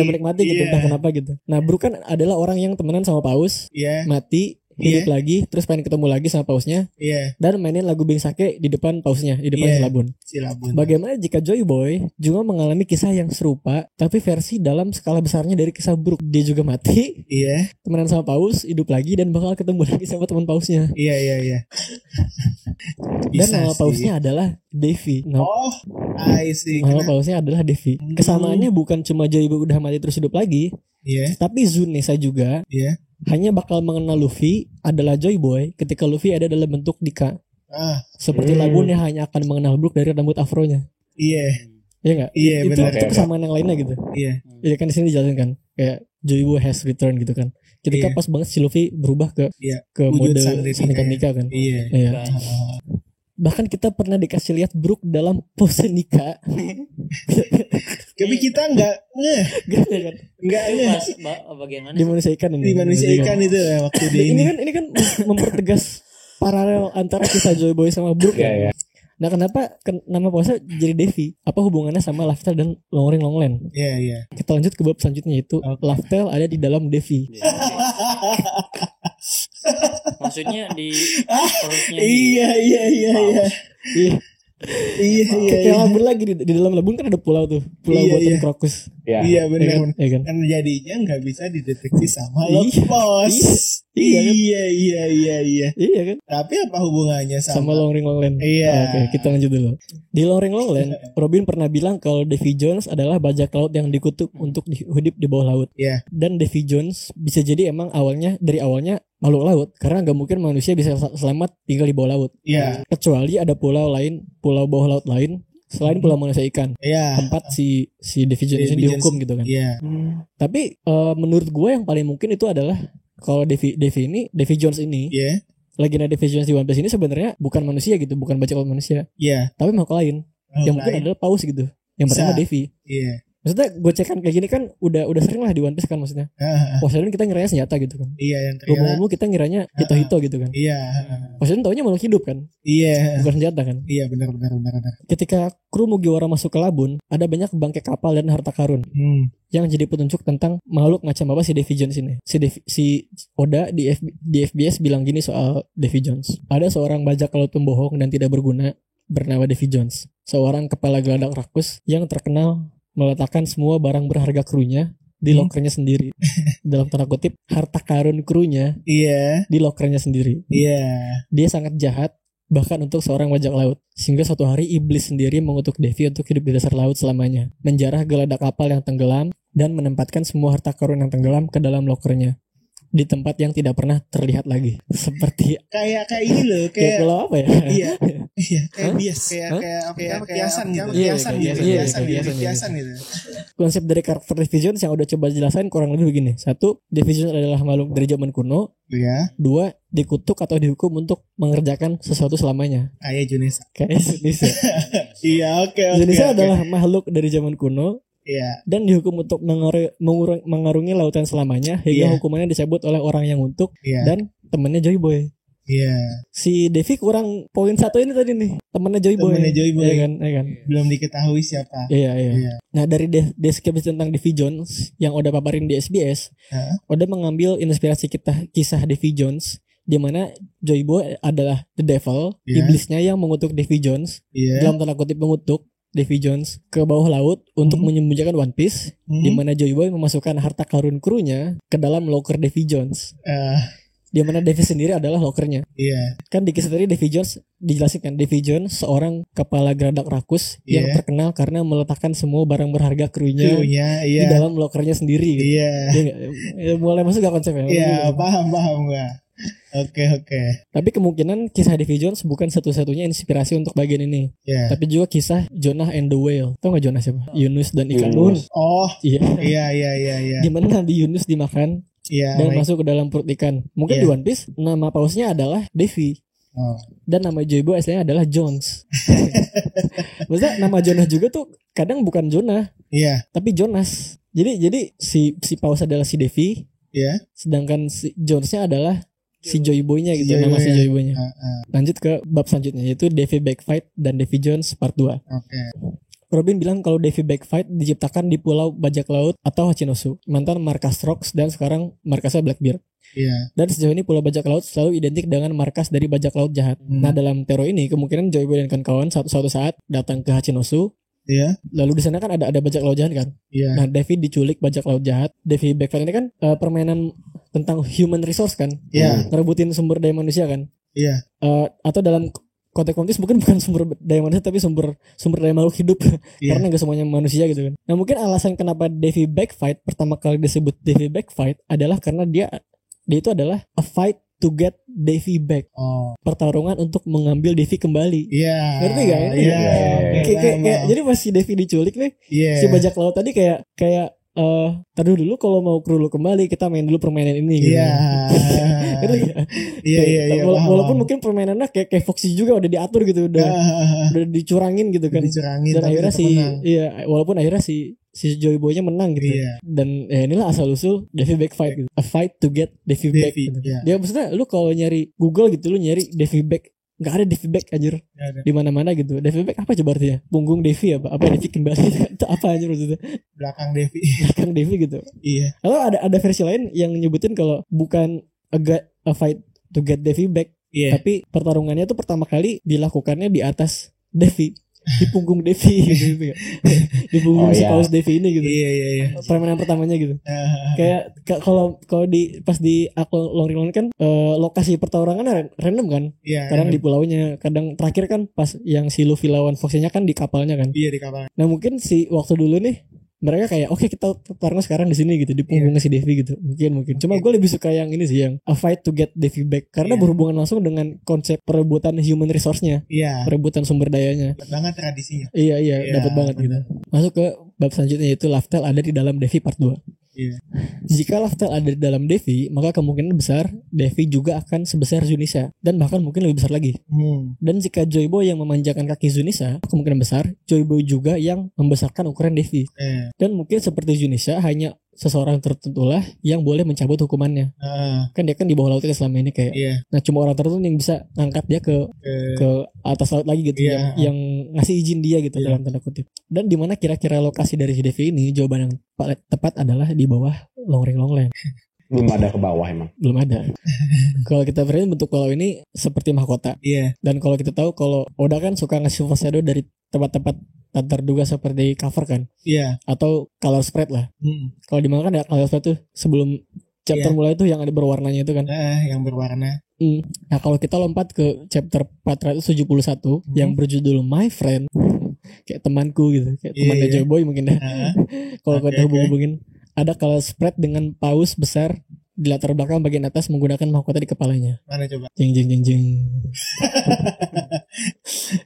menikmati gitu, entah kenapa gitu. Nah Brook kan adalah orang yang temenan sama paus, mati, hidup lagi, terus pengen ketemu lagi sama pausnya, dan mainin lagu Bengsake di depan pausnya, di depan si Labun. Bagaimana jika Joy Boy juga mengalami kisah yang serupa, tapi versi dalam skala besarnya dari kisah Brook? Dia juga mati, temenan sama paus, hidup lagi, dan bakal ketemu lagi sama teman pausnya. Iya. Dan nama pausnya adalah Davy. I see. Nama pausnya adalah Davy. Kesamaannya bukan cuma Joy Boy udah mati terus hidup lagi, tapi Zunesa juga hanya bakal mengenal Luffy adalah Joy Boy ketika Luffy ada dalam bentuk Dika. Seperti Labun yang hanya akan mengenal Brook dari rambut afronya. Iya nggak? Iya benar. Itu kesamaan yang lainnya gitu. Iya kan di sini dijelasin kan kayak Joy Boy has returned gitu kan. Ketika pas banget si Luffy berubah ke mode Sharingan Nika kan. Iya. Bahkan kita pernah dikasih lihat Brook dalam pose Nika. Tapi kita enggak bagian mana? Di manusia ikan ini. Di manusia ikan itu ya waktu ini kan mempertegas paralel antara kisah Joy Boy sama Brook ya. Nah kenapa nama pose jadi Davy? Apa hubungannya sama Laftel dan Longring Longland? Iya. Kita lanjut ke bab selanjutnya, yaitu Laftel ada di dalam Davy. Maksudnya di perutnya. Iya. Kayak Labun lagi di dalam Labun kan ada pulau tuh, pulau buatan Krokus. Iya benar. Kan? Kan jadinya nggak bisa dideteksi sama Longpos. Iya kan. Tapi apa hubungannya sama Longring Longland? Iya. Oke, kita lanjut dulu. Di Longring Longland, Robin pernah bilang kalau Davy Jones adalah bajak laut yang dikutuk untuk hidup di bawah laut. Dan Davy Jones bisa jadi emang dari awalnya makhluk laut, karena nggak mungkin manusia bisa selamat tinggal di bawah laut. Kecuali ada pulau bawah laut lain selain pulau manusia ikan, tempat si Davy Jones ini dihukum gitu kan. Tapi menurut gue yang paling mungkin itu adalah kalau Davy Jones ini, legenda Davy Jones di One Piece ini sebenarnya bukan manusia gitu, bukan bajak laut manusia, tapi makhluk lain yang mungkin adalah paus gitu, yang bernama Davy. Maksudnya gocekan kayak gini kan udah sering lah di One Piece kan, maksudnya. Poseidon kita ngiranya senjata gitu kan. Yang ternyata Gomu kita ngiranya hito gitu kan. Poseidon taunya makhluk hidup kan. Bukan senjata kan. Benar. Ketika kru Mugiwara masuk ke Labun, ada banyak bangkai kapal dan harta karun. Yang jadi petunjuk tentang makhluk macam apa si Davy Jones ini. Si Oda di FBS bilang gini soal Davy Jones. Ada seorang bajak laut pembohong dan tidak berguna bernama Davy Jones. Seorang kepala geladak rakus yang terkenal meletakkan semua barang berharga krunya di lokernya sendiri. Dalam tanda kutip, harta karun krunya di lokernya sendiri. Dia sangat jahat, bahkan untuk seorang bajak laut. Sehingga suatu hari iblis sendiri mengutuk Davy untuk hidup di dasar laut selamanya, menjarah geladak kapal yang tenggelam, dan menempatkan semua harta karun yang tenggelam ke dalam lokernya. di tempat yang tidak pernah terlihat lagi. Seperti kayak ini loh, kayak kalau apa ya? Iya, kayak bias, kayak kiasan gitu. Kiasan gitu. Konsep dari karakter Divisions yang udah coba jelasin kurang lebih begini. 1, Divisions adalah makhluk dari zaman kuno. Iya. 2, dikutuk atau dihukum untuk mengerjakan sesuatu selamanya. Kayak Junesa. Iya, oke. Junesa adalah makhluk dari zaman kuno. Iya. Dan dihukum untuk mengarungi lautan selamanya hingga hukumannya dicabut oleh orang yang ngutuk dan temannya Joy Boy. Iya. Si Devi kurang poin 1 ini tadi nih, temannya Joy Boy. Ya kan? Belum diketahui siapa. Iya. Nah, dari deskripsi tentang Davy Jones yang udah paparin di SBS, udah mengambil inspirasi kisah Davy Jones, di mana Joy Boy adalah the devil, iblisnya yang mengutuk Davy Jones, dalam tanda kutip mengutuk Davy Jones ke bawah laut untuk menyembunyikan One Piece, di mana Joy Boy memasukkan harta karun krunya ke dalam loker Davy Jones. Di mana Davy sendiri adalah lokernya. Iya. Kan di kisah tadi Davy Jones dijelasin kan, Davy Jones seorang kepala geradak rakus yang terkenal karena meletakkan semua barang berharga krunya di dalam lokernya sendiri. Iya. Mulai masuk gak konsepnya? Iya, paham gua. Oke. Tapi kemungkinan kisah Davy Jones bukan satu-satunya inspirasi untuk bagian ini. Tapi juga kisah Jonah and the Whale. Tahu gak Jonah siapa? Yunus dan ikan nun. Oh. Iya. Di mana Nabi Yunus dimakan dan masuk ke dalam perut ikan. Mungkin di One Piece nama pausnya adalah Davy. Dan nama Joy Boy aslinya adalah Jones. Maksudnya nama Jonah juga tuh kadang bukan Jonah, tapi Jonas. Jadi si paus adalah si Davy, sedangkan si Jonesnya adalah si Joy Boy-nya gitu, nama si Joy Boy-nya. Lanjut ke bab selanjutnya, yaitu Davy Backfight dan Davy Jones part 2. Robin bilang kalau Davy Backfight diciptakan di Pulau Bajak Laut atau Hachinosu, mantan markas Rocks dan sekarang markasnya Blackbeard. Dan sejauh ini Pulau Bajak Laut selalu identik dengan markas dari bajak laut jahat. Nah, dalam teror ini kemungkinan Joy Boy dan kawan-kawan suatu saat datang ke Hachinosu. Lalu di sana kan ada bajak laut jahat kan. Nah, Davy diculik bajak laut jahat. Davy Backfight ini kan permainan tentang human resource kan. Ngerebutin sumber daya manusia kan. Atau dalam konteks mungkin bukan sumber daya manusia tapi sumber daya makhluk hidup. Karena gak semuanya manusia gitu kan. Nah, mungkin alasan kenapa Davy Backfight pertama kali disebut Davy Backfight adalah karena dia itu adalah a fight to get Davy back. Pertarungan untuk mengambil Davy kembali. Ngerti gak? Jadi pas si Davy diculik nih, si bajak laut tadi kayak taruh dulu kalau mau kru lu kembali kita main dulu permainan ini gitu. Walaupun mungkin permainannya kayak Foxy juga udah diatur gitu, udah dicurangin gitu kan. Dan akhirnya walaupun akhirnya si Joy Boy-nya menang gitu. Dan inilah asal usul Davy Backfight gitu. A fight to get Davy back gitu. Dia maksudnya lu kalau nyari Google gitu, lu nyari Davy back, nggak ada Davy back anjir di mana-mana gitu. Davy back apa coba artinya? Punggung Davy apa Davy kembali itu apa anjir maksudnya? Belakang Davy gitu. Lalu ada versi lain yang nyebutin kalau bukan a fight to get Davy back, tapi pertarungannya tuh pertama kali dilakukannya di atas Davy, di punggung Davy gitu. Di punggung si paus Davy ini gitu. Permainan pertamanya gitu. Kayak kalau pas di Long Reload kan lokasi pertarungan random kan. Kadang di pulaunya, kadang terakhir kan pas yang si Luffy lawan Foxy-nya kan di kapalnya kan. Di kapal. Nah, mungkin si waktu dulu nih mereka kayak oke, kita pertarungan sekarang di sini gitu, di punggungnya si Davy gitu. Mungkin. Cuma gue lebih suka yang ini sih, yang a fight to get Davy back, karena berhubungan langsung dengan konsep perebutan human resource-nya. Perebutan sumber dayanya. Dapat banget tradisinya. Dapat banget gitu. Masuk ke bab selanjutnya, yaitu Laftel ada di dalam Davy part 2. Jika Laftel ada di dalam Davy, maka kemungkinan besar Davy juga akan sebesar Zunisa, dan bahkan mungkin lebih besar lagi. Dan jika Joy Boy yang memanjakan kaki Zunisa, kemungkinan besar Joy Boy juga yang membesarkan ukuran Davy. Dan mungkin seperti Zunisa, hanya seseorang tertentulah yang boleh mencabut hukumannya. Kan dia kan di bawah laut kan selama ini kayak. Nah, cuma orang tertentu yang bisa ngangkat dia ke atas laut lagi gitu, yang ngasih izin dia gitu dalam tanda kutip. Dan di mana kira-kira lokasi dari si Davy ini? Jawaban yang tepat adalah di bawah Longland. Belum ada ke bawah emang. Belum ada. Kalau kita perhatiin bentuk pulau ini seperti mahkota. Dan kalau kita tahu kalau Oda kan suka ngasih foreshadow dari tempat-tempat tak terduga seperti cover kan. Atau color spread lah. Kalau di mana kan ada color spread tuh sebelum chapter mulai tuh yang ada berwarnanya itu kan. Yang berwarna. Nah, kalau kita lompat ke chapter 471 yang berjudul My Friend, kayak temanku gitu, kayak temannya Joy Boy mungkin dah. Kalau kita hubung-hubungin, ada color spread dengan paus besar di latar belakang bagian atas menggunakan mahkota di kepalanya. Mana coba? Jeng jeng jeng jeng.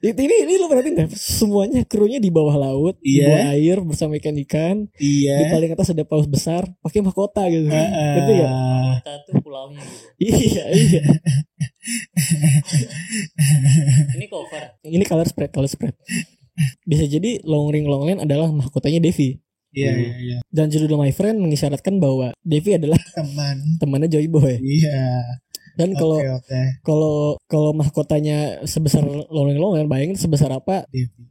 ini lo perhatiin deh, semuanya krunya di bawah laut, di bawah air bersama ikan-ikan. Di paling atas ada paus besar pakai mahkota gitu. Gitu ya. Mahkota tuh pulaunya gitu. Iya. Ini cover. Ini color spread. Bisa jadi Long Line adalah mahkotanya Devi. Iya. Dan judul My Friend mengisyaratkan bahwa Devi adalah temannya Joy Boy. Iya. Dan kalau mahkotanya sebesar Long Line, bayangin sebesar apa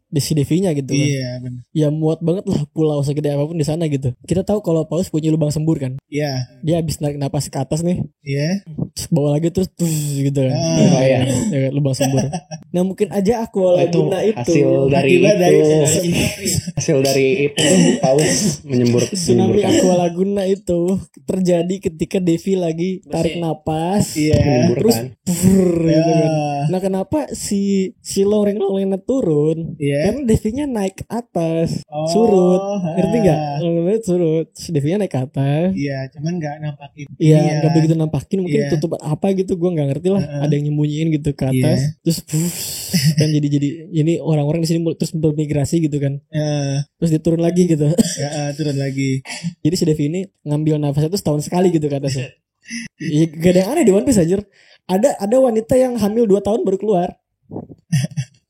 si Devi-nya gitu kan. Iya, benar. Ya muat banget lah pulau segede apapun di sana gitu. Kita tahu kalau paus punya lubang sembur kan. Iya. Dia habis narik napas ke atas nih. Iya. Terus bawa lagi terus gitu kan. Ya, lubang sembur. Nah mungkin aja Aqualaguna itu hasil dari itu paus menyembur tsunami Aqualaguna itu terjadi ketika Devi lagi tarik napas. Iya. Terus gitu kan. Nah kenapa si Long Line turun? Karena Devi-nya naik ke atas, surut, ngerti nggak? Long surut, si Devi-nya naik ke atas. Iya, cuman nggak nampakin. Iya, nggak begitu nampakin, mungkin tutup apa gitu, gue nggak ngerti lah. Ada yang nyembunyiin gitu ke atas, terus kan jadi ini orang-orang di sini terus bermigrasi gitu kan. Terus dia turun lagi gitu. Turun lagi. Jadi si Devi ini ngambil nafasnya tuh setahun sekali gitu ke atasnya. Gak ada yang aneh di One Piece anjir. Ada wanita yang hamil 2 tahun baru keluar.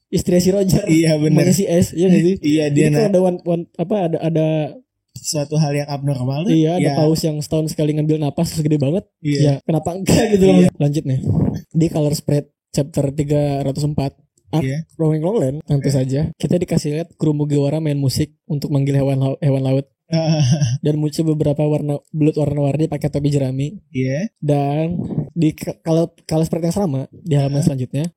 Istri si Roger. Iya benar. Si S, iya nggak sih? Iya dia. Jadi kalau ada suatu hal yang abnormal. Iya, ada paus yang setahun sekali ngambil napas segede banget. Iya. Ya, kenapa enggak gitu loh. Lanjut nih. Di color spread chapter 304. Long Line, tentu saja kita dikasih lihat kru Mugiwara main musik untuk manggil hewan laut. Dan muncul beberapa belut warna-warni pakai topi jerami. Dan di kalau seperti yang sama di halaman selanjutnya,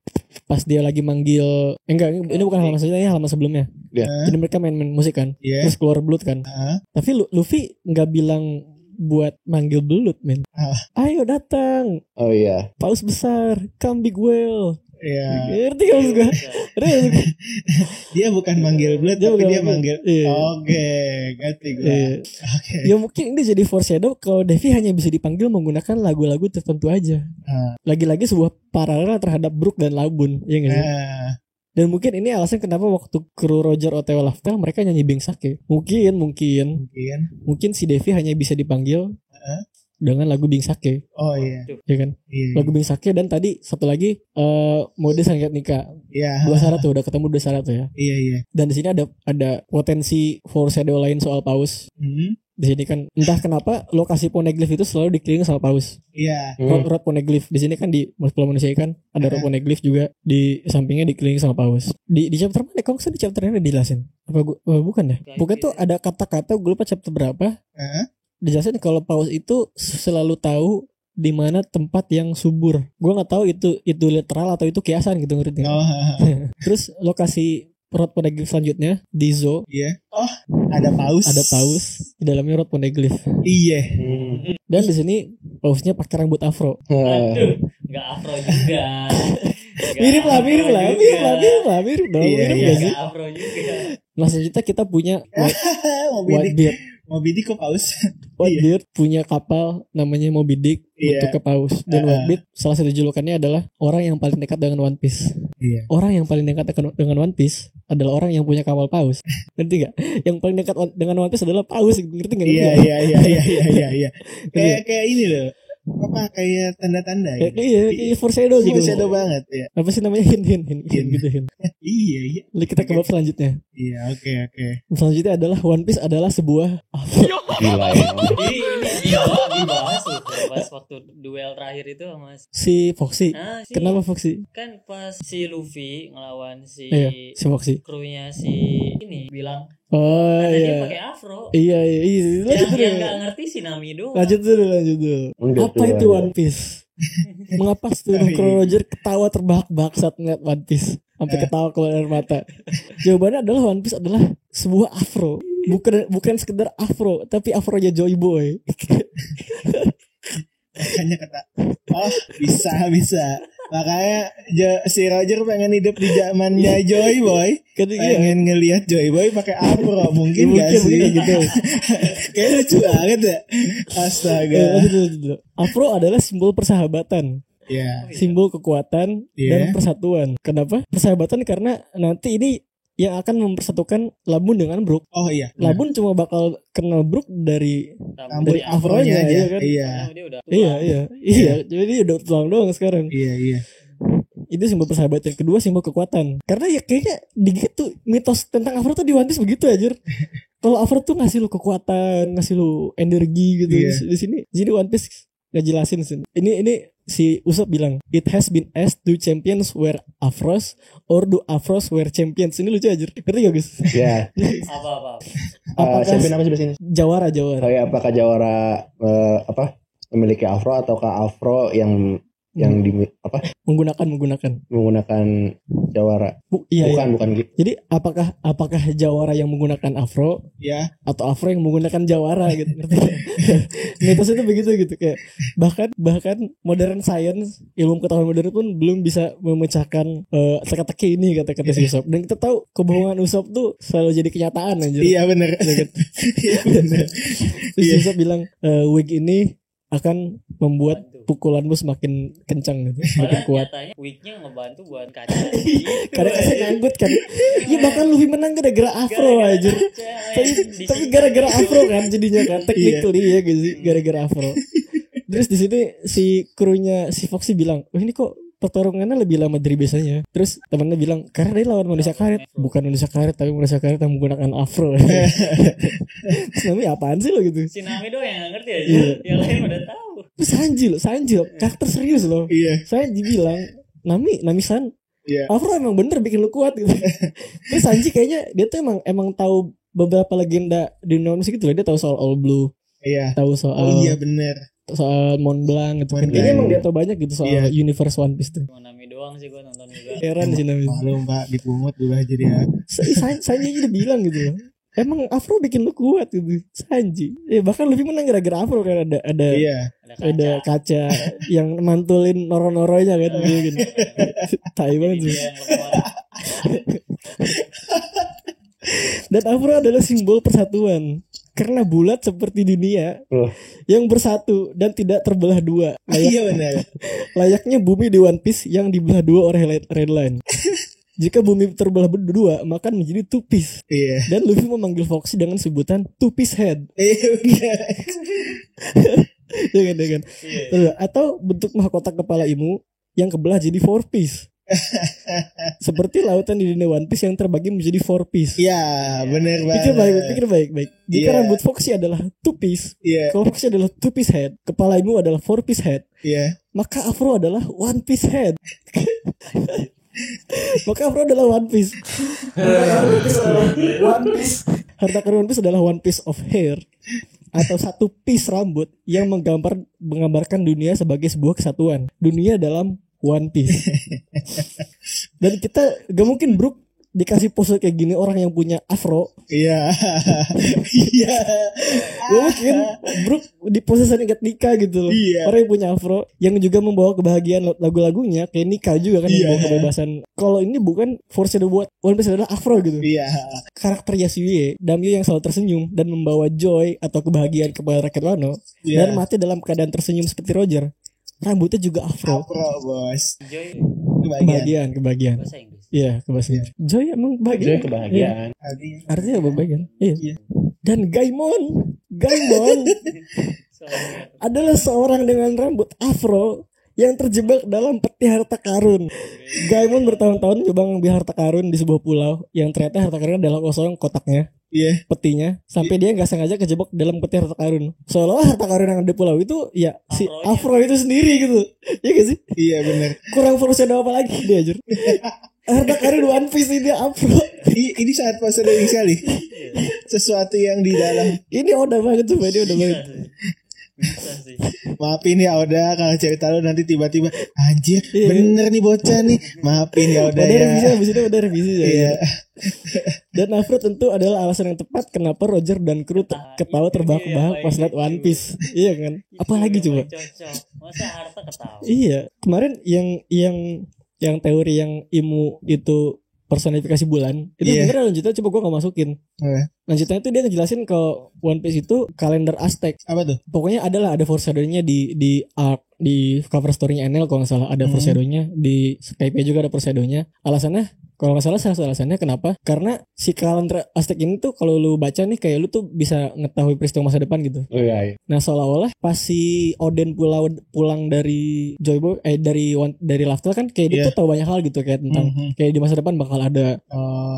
pas dia lagi manggil, ini bukan halaman selanjutnya, ini halaman sebelumnya. Jadi mereka main musik kan, terus keluar belut kan. Tapi Luffy nggak bilang buat manggil belut, men. Ayo datang. Oh iya. Paus besar, come big whale. Iya. Ngerti gak maksud gue? Dia bukan manggil belut, tapi dia manggil. Oke, ngerti gue. Ya mungkin ini jadi foreshadow kalau Devi hanya bisa dipanggil menggunakan lagu-lagu tertentu aja. Lagi-lagi sebuah paralel terhadap Brook dan Labun, ya nggak sih? Dan mungkin ini alasan kenapa waktu kru Roger OTW Laftel mereka nyanyi Bing Sake. Mungkin si Devi hanya bisa dipanggil dengan lagu Bing Sake. Oh iya. Ya kan? Iya. Lagu Bing Sake dan tadi satu lagi mode Sangat Nikah. Iya. 2 syarat tuh, udah ketemu 2 syarat tuh ya. Iya. Dan di sini ada potensi foreshadow lain soal paus. Di sini kan entah kenapa lokasi Poneglyph itu selalu dikelilingi sama paus. Iya. Rod Poneglyph di sini kan di Pulau Manusia kan ada Rod Poneglyph juga di sampingnya dikelilingi sama paus. Di chapter mana? Kalau nggak di chapter ini dijelasin. Apa bukan ya? Bukan tuh ada kata-kata gue lupa chapter berapa. Dijelasin kalau paus itu selalu tahu di mana tempat yang subur. Gue nggak tahu itu literal atau itu kiasan gitu, ngerti nggak? Terus lokasi Rod Poneglyph selanjutnya di Zoo. Iya. Oh, ada paus. Di dalamnya Rod Poneglyph. Iya. Dan di sini pausnya pakai rambut afro. Aduh, nggak afro juga. Mirip dong. Iya, nggak afro juga. Nah selanjutnya kita punya Whitebeard. Moby Dick kok paus? Whitebeard punya kapal namanya Moby Dick untuk ke paus. Dan Whitebeard salah satu julukannya adalah orang yang paling dekat dengan One Piece. Orang yang paling dekat dengan One Piece adalah orang yang punya kapal paus. Ngerti gak? Yang paling dekat dengan One Piece adalah paus. Ngerti gak? Iya. Kayak ini loh. Apa kayak tanda-tanda ya? Kayak foreshadow gitu. Foreshadow banget ya. Apa sih namanya hint gitu hint. Iya. Lalu kita ke bab selanjutnya. Iya, oke. Selanjutnya adalah One Piece adalah sebuah Gila ya. Jadi ini dibahas tuh pas waktu duel terakhir itu sama si Foxy. Kenapa Foxy? Kan pas si Luffy ngelawan si Foxy. Krunya si ini bilang dia pakai afro. Iya. Yang nggak ngerti si Nami doang. Lanjut dulu. Apa itu One Piece? Mengapa seluruh kru Roger ketawa terbahak-bahak saat ngeliat One Piece? Sampai ketawa keluar air mata. Jawabannya adalah One Piece adalah sebuah afro. Bukan sekedar afro, tapi afronya Joy Boy. Makanya kata, oh bisa. Makanya si Roger pengen hidup di zamannya Joy Boy. Pengen ngelihat Joy Boy pakai afro, mungkin gak sih? Gitu. Kayak lucu banget ya. Astaga. Afro adalah simbol persahabatan. Yeah. Simbol kekuatan dan persatuan. Kenapa? Persahabatan karena nanti ini yang akan mempersatukan Labun dengan Brook. Oh iya. Labun cuma bakal kenal Brook dari afronya aja. Ya kan? Iya. Jadi dia udah tulang doang sekarang. Iya. Itu simbol persahabatan. Kedua simbol kekuatan. Karena ya kayaknya tuh mitos tentang afro tuh di One Piece begitu aja. Kalau afro tuh ngasih lu kekuatan, ngasih lu energi gitu. Di sini jadi One Piece nggak jelasin sih. Ini si Usopp bilang, it has been asked, do champions wear afros or do afros wear champions? Ini lucu aja. Ngerti gak guys? Iya. Apa? Champion apa sih bahasa ini? Jawara. Oh ya, apakah Jawara memiliki afro ataukah afro yang menggunakan Jawara? Bukan gitu. Jadi apakah Jawara yang menggunakan afro atau afro yang menggunakan Jawara gitu? Mitos itu begitu gitu, kayak bahkan modern science, ilmu pengetahuan modern pun belum bisa memecahkan teka-teki ini, kata si Usopp. Dan kita tahu kebohongan Usopp tuh selalu jadi kenyataan anjir. Iya benar. Terus Usopp bilang wig ini akan membuat pukulanmu semakin kencang gitu, semakin kuat. Nyatanya wignya ngebantu buat kaca. Karena kaca nganggut kan. Iya, bahkan Luffy menang gara-gara afro aja. Tapi gara-gara afro kan jadinya kan, technically ya gitu sih, gara-gara afro. Terus di sini si krunya si Foxy bilang, "Oh, ini kok pertarungannya lebih lama dari biasanya." Terus temannya bilang, "Karena dia lawan manusia karet." Bukan manusia karet, tapi manusia karet yang menggunakan afro. Terus namanya apaan sih lo gitu? Si Nami doang yang gak ngerti aja. Yang lain udah tahu. Terus Sanji loh, karakter serius loh. Sanji bilang, Nami-san, afro emang bener bikin lu kuat gitu. Terus Sanji kayaknya dia tuh emang tahu beberapa legenda di Indonesia gitu loh. Dia tahu soal All Blue. Tahu soal bener. Soal Mont Blanc gitu kan. Kayaknya emang dia tahu banyak gitu soal universe One Piece tuh. Nami doang sih gue nonton juga. Heran sih Nami. Malu Mbak dipungut juga jadi ya. Sanji udah bilang gitu loh. Emang afro bikin lu kuat gitu, Sanji. Bahkan lebih menang gara-gara afro kan, ada kaca yang mantulin noro-noronya kan gitu. Tai banget sih. Dan afro adalah simbol persatuan. Karena bulat seperti dunia yang bersatu dan tidak terbelah dua. Layaknya bumi di One Piece yang dibelah dua oleh Red Line. Jika bumi terbelah berdua, maka menjadi two piece. Dan Luffy memanggil Foxy dengan sebutan two piece head. Dengan. Atau bentuk mahkota kepala Imu yang kebelah jadi four piece. Seperti lautan di dunia One Piece yang terbagi menjadi four piece. Iya, benar banget. Pikir baik. Jika rambut Foxy adalah two piece, kalau Foxy adalah two piece head, kepala Imu adalah four piece head, maka Afro adalah one piece head. Maka Afro adalah One Piece. Harta karun One Piece adalah one piece of hair, atau satu piece rambut yang menggambarkan dunia sebagai sebuah kesatuan. Dunia dalam One Piece. Dan kita gak mungkin Brook dikasih pose kayak gini orang yang punya afro. Iya. Gak mungkin Brook di pose saat nikah gitu loh. Orang yang punya afro yang juga membawa kebahagiaan lagu-lagunya kayak nikah juga kan, membawa kebebasan. Kalau ini bukan foreshadow buat One Piece adalah afro gitu. Karakter Yasuie, Damio yang selalu tersenyum dan membawa joy atau kebahagiaan kepada rakyat Wano, dan mati dalam keadaan tersenyum seperti Roger. Rambutnya juga afro. Bos. Joy Kebahagiaan. bahasa Inggris. Iya, kebahagiaan. Joy emang bahagia. Joy kebahagiaan. Artinya apa bahagian? Iya. Dan Gaimon adalah seorang dengan rambut afro yang terjebak dalam peti harta karun. Gaimon bertahun-tahun coba ngambil harta karun di sebuah pulau yang ternyata harta karun adalah kosong kotaknya. Petinya sampai dia nggak sengaja kejebak dalam peti harta karun. Seolah harta karun yang ada di pulau itu ya si afro itu sendiri gitu. Iya gak sih? Iya benar. Kurang foreshadow apa lagi dia anjir. Harta karun One Piece ini afro. Ini sangat foreshadowing sekali. Sesuatu yang di dalam. Ini Oda banget tuh, ini Oda banget. Bisa sih. Maafin ya Oda kalau cerita lu nanti tiba-tiba anjir bener nih bocah nih. Maafin ya Oda ya. Abis itu udah revisi ya. Dan Afro tentu adalah alasan yang tepat kenapa Roger dan kru ketawa terbahak-bahak pas lihat One Piece. Iya kan? Apalagi coba? Masa harta ketawa? Iya, kemarin yang teori yang Imu itu personifikasi bulan itu sebenarnya lanjutannya coba gue gak masukin. Lanjutannya itu dia ngejelasin kalau One Piece itu kalender Aztec. Apa tuh? Pokoknya ada foreshadownya di arc di cover story-nya Enel kalau nggak salah ada foreshadownya, di Skype juga ada foreshadownya. Alasannya kalau nggak salah alasannya kenapa? Karena si kalender Aztec ini tuh kalau lu baca nih kayak lu tuh bisa ngetahui peristiwa masa depan gitu. Oh iya. Nah seolah-olah pas si Oden pulang dari Joy Boy dari Laftel kan kayak dia tuh tahu banyak hal gitu kayak tentang kayak di masa depan bakal ada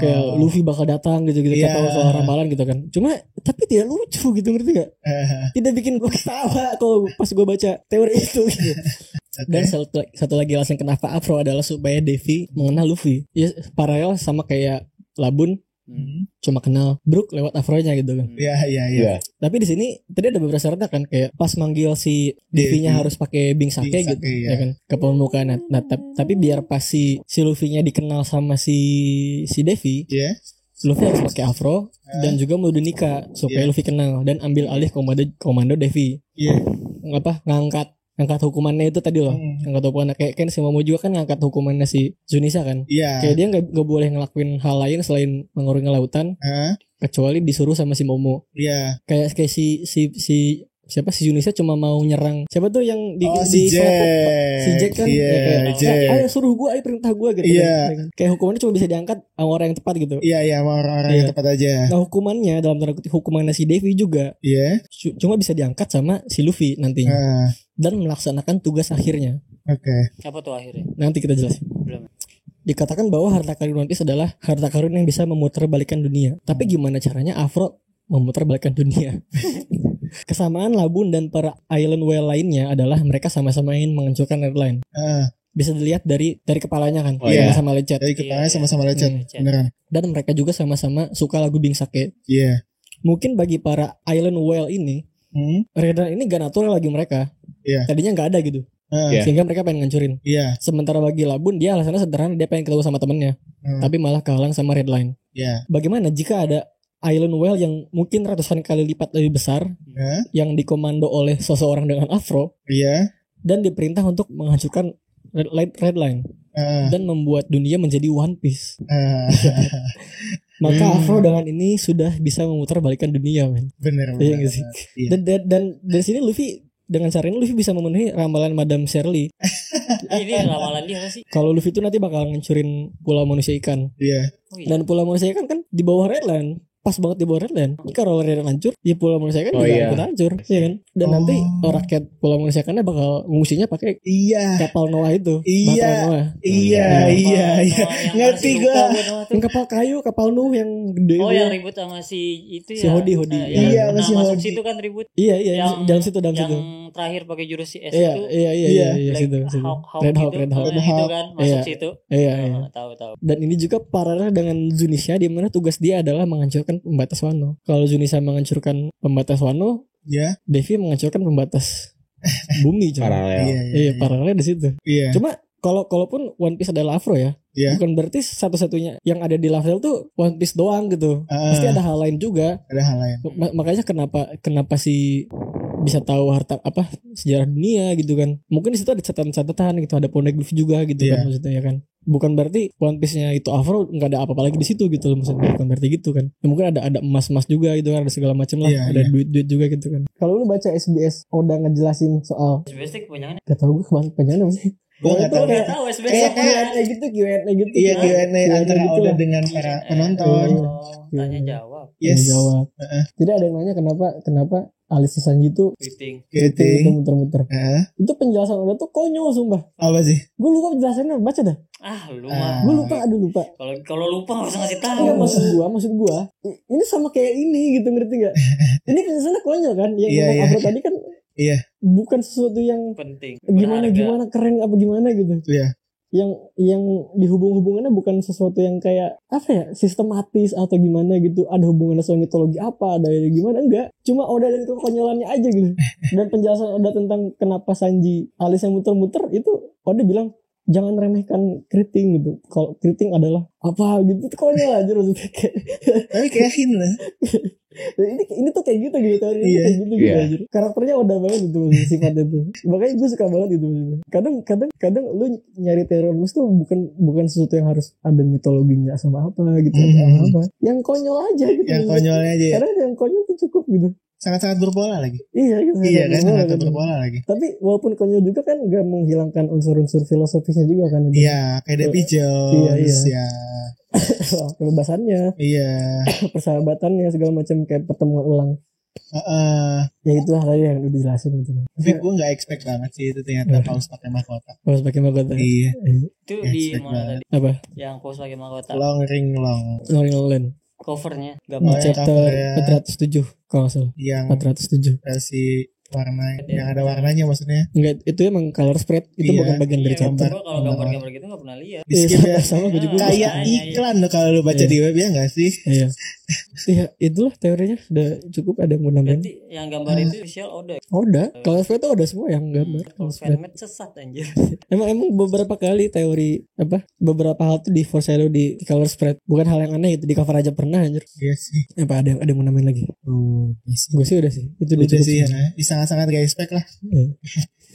kayak Luffy bakal datang gitu kayak tahu soal ramalan gitu kan. Cuma tapi tidak lucu gitu, ngerti gak? Tidak bikin gue ketawa kalau pas gue baca teori itu gitu. Dan satu lagi alasan kenapa Afro adalah supaya Devi mengenal Luffy. Ya paralel sama kayak Labun cuma kenal Brook lewat Afronya gitu kan. Iya. Tapi di sini tadi ada beberapa syarat kan kayak pas manggil si Devi-nya harus pakai Bing Sake gitu ya kan ke pembukaan. Nah tapi biar pas si Luffy-nya dikenal sama si Devi, Luffy harus pakai Afro dan juga mode nikah supaya Luffy kenal dan ambil alih komando Devi. Ngangkat hukumannya itu tadi loh. Ngangkat hukumannya kayak kan si Momo juga kan ngangkat hukumannya si Zunisa kan. Kayak dia gak boleh ngelakuin hal lain selain mengurangi lautan kecuali disuruh sama si Momo. Kayak si siapa si Zunisa cuma mau nyerang siapa tuh yang si Jack kan ayo suruh gue, ayo perintah gue gitu kan. Kayak hukumannya cuma bisa diangkat sama orang yang tepat gitu. Sama orang-orang yang tepat aja. Nah hukumannya dalam tanda kutip hukumannya si Devi juga cuma bisa diangkat sama si Luffy nantinya dan melaksanakan tugas akhirnya. Apa tuh akhirnya? Nanti kita jelasin. Belum. Dikatakan bahwa harta karun One Piece adalah harta karun yang bisa memutarbalikkan dunia. Tapi gimana caranya Afro memutarbalikkan dunia? Kesamaan Labun dan para Island Whale lainnya adalah mereka sama-sama ingin menghancurkan Red Line. Bisa dilihat dari kepalanya kan, sama-sama lecet. Dari kepalanya sama-sama lecet, beneran. Dan mereka juga sama-sama suka lagu Bing Sake. Mungkin bagi para Island Whale ini, Red Line ini gak natural lagi mereka. Tadinya gak ada gitu. Sehingga mereka pengen ngancurin. Sementara bagi Labun dia alasannya sederhana, dia pengen ketemu sama temennya. Tapi malah kehalang sama Red Line. Bagaimana jika ada Island Whale yang mungkin ratusan kali lipat lebih besar yang dikomando oleh seseorang dengan Afro dan diperintah untuk menghancurkan Red Line dan membuat dunia menjadi One Piece. Maka Afro dengan ini sudah bisa memutarbalikkan dunia, men. Bener. Iya sih. Dan dari sini Luffy dengan cara ini Luffy bisa memenuhi ramalan Madame Shirley. Ini ramalan dia apa sih? Kalau Luffy itu nanti bakal ngancurin Pulau Manusia Ikan. Dan Pulau Manusia Ikan kan di bawah Red Line. Pas banget di bawah Red Line. Kalau Red Line hancur, ya Pulau Manusia Ikan juga ikut hancur, ya kan? Dan nanti rakyat Pulau Manusia Ikannya bakal ngungsinya pakai kapal Noah itu. Noah. Ngerti gua. Yang kapal kayu, kapal Nuh yang gede. Yang ribut sama si itu si Hodi. Masuk situ kan ribut. Iya, dalam situ. Yang terakhir pakai jurus si S itu. Iya, situ. Red Hawk. Itu kan masuk situ. Iya. Tahu. Dan ini juga paralel dengan Zunisha di mana tugas dia adalah menghancurkan pembatas Wano. Kalau Zunisha menghancurkan pembatas Wano, Devi menghancurkan pembatas bumi. Paralel. Paralel di situ. Cuma kalaupun One Piece adalah Afro ya, bukan berarti satu-satunya yang ada di level tuh One Piece doang gitu. Pasti ada hal lain juga. Makanya kenapa sih bisa tahu sejarah dunia gitu kan. Mungkin di situ ada catatan-catatan gitu, ada poneglyph juga gitu kan maksudnya ya kan. Bukan berarti One Piece-nya itu Afro nggak ada apa-apa lagi di situ gitu loh, maksudnya bukan berarti gitu kan. Ya, mungkin ada emas-emas juga gitu kan, ada segala macam lah, ada duit-duit juga gitu kan. Kalau lu baca SBS Oda ngejelasin soal SBS kepanjangan. Gak tau gue kepanjangan apa sih. Gue gak tahu. Kayak Q&A gitu. Iya, Q&A antara Oda dengan para penonton. Tanya jawab. Jawab. Jadi ada yang nanya kenapa alis Sanji itu keriting muter-muter. Itu penjelasan Oda tuh konyol sumpah. Apa sih? Gue lupa penjelasannya, baca dah. Gue lupa. Kalau lupa gak usah ngasih tahu. Iya, maksud gua ini sama kayak ini gitu, ngerti gak? Ini penjelasannya konyol kan. Yang Afro tadi kan bukan sesuatu yang penting, gimana keren apa gimana gitu. Yang dihubung-hubungannya bukan sesuatu yang kayak sistematis atau gimana gitu, ada hubungannya sama mitologi apa, ada gimana, enggak, cuma Oda dan kekonyolannya aja gitu. Dan penjelasan Oda tentang kenapa Sanji alisnya muter-muter itu Oda bilang jangan remehkan keriting gitu. Kalau keriting adalah apa gitu, itu konyol aja maksudnya kayak. Tapi kayak hint lah. ini tuh kayak gitu Iya. kayak gitu aja. Karakternya udah banget gitu sifatnya tuh. Makanya gue suka banget gitu. Kadang lu nyari teroris tuh bukan sesuatu yang harus ada mitologinya sama apa gitu apa. Yang konyol aja gitu. Yang konyolnya aja. Karena yang konyol tuh cukup gitu. Sangat-sangat berpola lagi. Iya kan sangat berpola lagi. Tapi walaupun konyol juga kan gak menghilangkan unsur-unsur filosofisnya juga kan. Iya, kayak Davy Jones ya. Kebebasannya. Iya. Persahabatannya segala macam kayak pertemuan ulang. Ya itu tadi yang udah dijelasin gitu. Tapi gue gak expect banget sih itu ternyata Paus pakai mahkota. Paus pakai mahkota. Iya. Itu di mana tadi? Apa? Yang Paus pakai mahkota. Long. Long. Covernya Di chapter 407 kalau nggak salah. Yang 407 versi warna yang ada warnanya maksudnya. Enggak, itu emang color spread, itu bukan bagian dari chapter. Gue kalau gambar-gambar gitu nggak pernah lihat. Di skip ya. Sama gue juga. Kayak iklan loh kalau lu baca di web ya nggak sih? Iya. Iya, itulah teorinya udah cukup, ada yang mau nambahin. Berarti yang gambar itu official Oda. Udah, color spread itu udah semua yang gambar. Fanmade sesat anjir. Emang beberapa kali teori beberapa hal tuh di foreshadow di color spread, bukan hal yang aneh itu, di cover aja pernah anjir. Iya sih. Ada yang mau nambahin lagi? Gue sih udah sih. Itu udah sih ya. Sangat-sangat gak expect lah.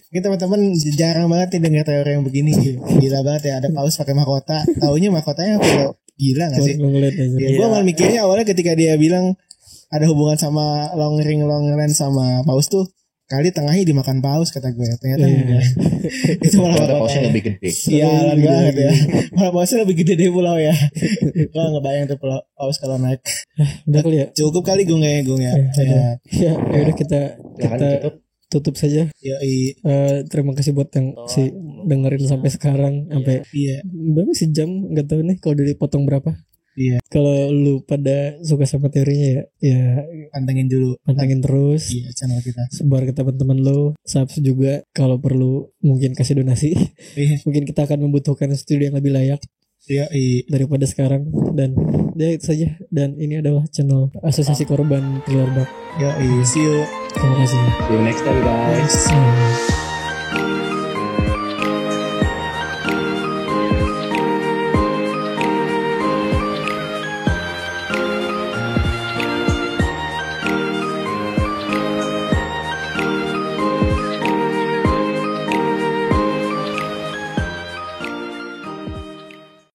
Ini teman-teman jarang banget nih dengar teori yang begini. Gila banget ya, ada Paus pakai mahkota. Taunya mahkotanya apa? Gila gak sih? Gue malah mikirnya awalnya ketika dia bilang ada hubungan sama long lens sama Paus tuh, kali tengahnya dimakan Paus kata gue. Ternyata enggak. Itu malah Pausnya lebih gede. Sialan banget ya. Malah Pausnya lebih gede dari pulau ya. Gue gak ngebayang tuh Paus kalau naik. Udah kali ya? Cukup kali gue ya. Ya udah kita tutup saja. Terima kasih buat yang dengerin sampai sekarang, sampai berapa sih jam, nggak tahu nih kalau dari potong berapa. Iya. Kalau lu pada suka sama teorinya ya pantengin terus. Iya, channel kita. Sebar ke teman-teman lu, subs juga, kalau perlu mungkin kasih donasi. Mungkin kita akan membutuhkan studio yang lebih layak. Daripada sekarang. Dan ya itu saja. Dan ini adalah channel Asosiasi Korban Thriller Bug. See you. Terima kasih. See you next time guys.